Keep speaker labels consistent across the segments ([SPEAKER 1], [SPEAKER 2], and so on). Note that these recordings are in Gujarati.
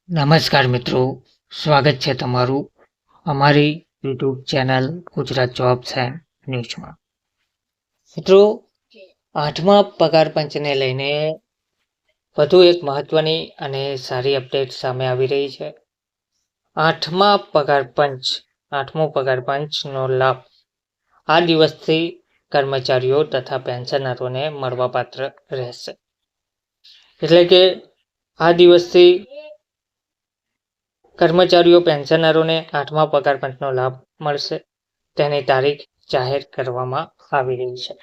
[SPEAKER 1] નમસ્કાર મિત્રો, સ્વાગત છે તમારું અમારી YouTube channel Gujarat jobs and ન્યૂઝમાં. મિત્રો, 8મા પગાર પંચને લઈને વધુ એક મહત્વની અને સારી અપડેટ સામે આવી રહી છે. 8મો પગાર પંચનો લાભ આ દિવસથી કર્મચારીઓ તથા પેન્શનરોને મળવાપાત્ર રહેશે. એટલે કે આ દિવસથી કર્મચારીઓ પેન્શનરોને 8મા પગાર પંચનો લાભ મળશે. તેની તારીખ જાહેર કરવામાં આવી રહી છે.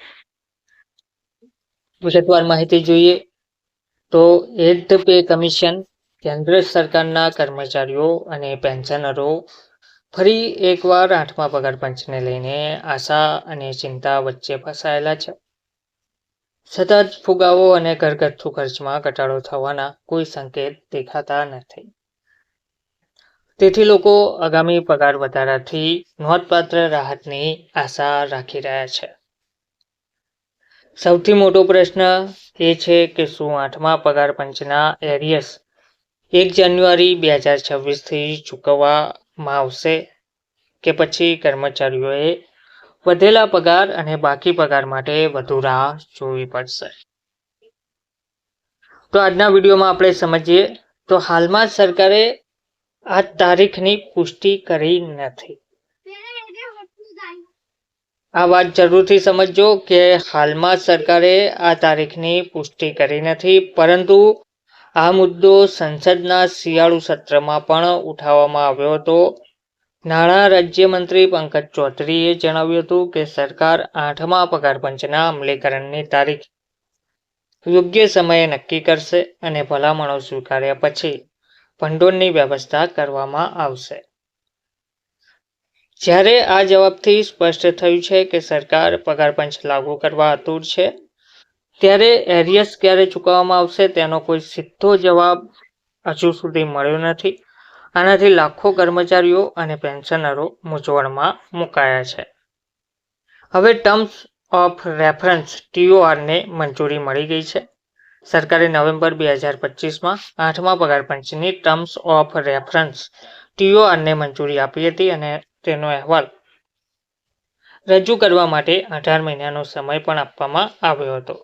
[SPEAKER 1] વિગતવાર માહિતી જોઈએ તો એડ પે કમિશન કેન્દ્ર સરકારના કર્મચારીઓ અને પેન્શનરો ફરી એકવાર 8મા પગાર પંચને લઈને આશા અને ચિંતા વચ્ચે ફસાયેલા છે. સતત ફુગાવો અને ઘરગથ્થુ ખર્ચમાં ઘટાડો થવાના કોઈ સંકેત દેખાતા નથી. તેથી લોકો આગામી પગાર વધારાથી નોંધપાત્ર રાહતની આશા રાખી રહ્યા છે. સૌથી મોટો પ્રશ્ન એ છે કે શું 8મા પગાર પંચના એરિયર્સ 1 જાન્યુઆરી 2026થી ચૂકવવામાં આવશે કે પછી કર્મચારીઓએ વધેલા પગાર અને બાકી પગાર માટે વધુ રાહ જોવી પડશે? તો આજના વિડીયોમાં આપણે સમજીએ તો હાલમાં સરકારે આ તારીખની પુષ્ટિ કરી નથી. આ વાત જરૂરથી સમજજો કે હાલમાં સરકારે આ તારીખની પુષ્ટિ કરી નથી, પરંતુ આ મુદ્દો સંસદના શિયાળુ સત્રમાં પણ ઉઠાવવામાં આવ્યો હતો. નાણાં રાજ્યમંત્રી પંકજ ચૌધરીએ જણાવ્યું હતું કે સરકાર 8મા પગાર પંચના અમલીકરણની તારીખ યોગ્ય સમયે નક્કી કરશે અને ભલામણો સ્વીકાર્યા પછી ભંડોળની વ્યવસ્થા કરવામાં આવશે. જ્યારે આ જવાબથી સ્પષ્ટ થયું છે કે સરકાર પગાર પંચ લાગુ કરવા આતુર છે, ત્યારે એરિયર્સ ક્યારે ચૂકવવામાં આવશે તેનો કોઈ સીધો જવાબ હજુ સુધી મળ્યો નથી. આનાથી લાખો કર્મચારીઓ અને પેન્શનરો મૂંઝવણમાં મુકાયા છે. હવે ટર્મ્સ ઓફ રેફરન્સ TORને મંજૂરી મળી ગઈ છે. સરકારે નવેમ્બર 2025માં 8મા પગાર પંચની ટર્મ્સ ઓફ રેફરન્સ TORને મંજૂરી આપી હતી અને તેનો અહેવાલ રજૂ કરવા માટે 18 મહિનાનો સમય પણ આપવામાં આવ્યો હતો.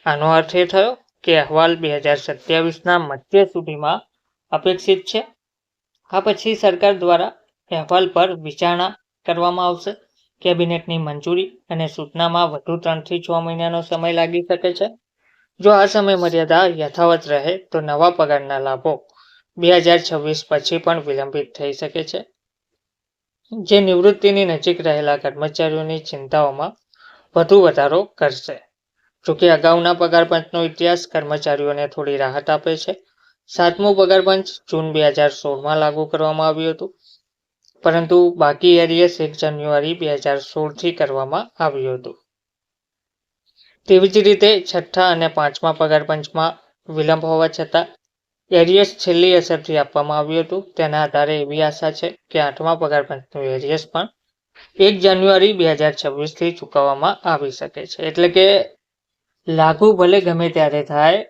[SPEAKER 1] આનો અર્થ એ થયો કે અહેવાલ 2027ના મધ્ય સુધીમાં અપેક્ષિત છે. આ પછી સરકાર દ્વારા અહેવાલ પર વિચારણા કરવામાં આવશે. કેબિનેટની મંજૂરી અને સૂચનામાં વધુ 3 થી 6 મહિનાનો સમય લાગી શકે છે. જો આ સમય મર્યાદા યથાવત રહે તો નવા પગારના લાભો 2026 પછી પણ વિલંબિત થઈ શકે છે, જે નિવૃત્તિની નજીક રહેલા કર્મચારીઓની ચિંતાઓમાં વધુ વધારો કરશે. જોકે અગાઉના પગાર પંચનો ઇતિહાસ કર્મચારીઓને થોડી રાહત આપે છે. 7મું પગાર પંચ જૂન 2016માં લાગુ કરવામાં આવ્યું હતું, પરંતુ બાકી એરિયર્સ 1 જાન્યુઆરી 2016થી કરવામાં આવ્યું હતું. તેવી જ રીતે 6ઠ્ઠા અને 5મા પગાર પંચમાં વિલંબ હોવા છતાં એરિયર્સ છેલ્લી અસરથી આપવામાં આવ્યું હતું. તેના આધારે એવી આશા છે કે 8મા પગાર પંચનું એરિયર્સ પણ 1 જાન્યુઆરી 2026થી ચૂકવવામાં આવી શકે છે. એટલે કે લાગુ ભલે ગમે ત્યારે થાય,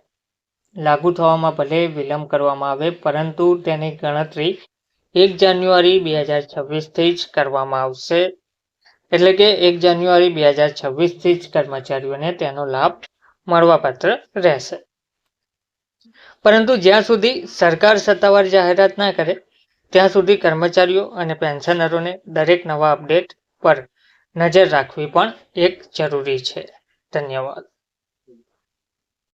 [SPEAKER 1] લાગુ થવામાં ભલે વિલંબ કરવામાં આવે, પરંતુ તેની ગણતરી 1 જાન્યુઆરી 2026થી જ કરવામાં આવશે. એટલે કે 1 જાન્યુઆરી 2026થી જ કર્મચારીઓને તેનો લાભ મળવાપાત્ર રહેશે. પરંતુ જ્યાં સુધી સરકાર સત્તાવાર જાહેરાત ના કરે ત્યાં સુધી કર્મચારીઓ અને પેન્શનરોને દરેક નવા અપડેટ પર નજર રાખવી પણ એક જરૂરી છે. ધન્યવાદ.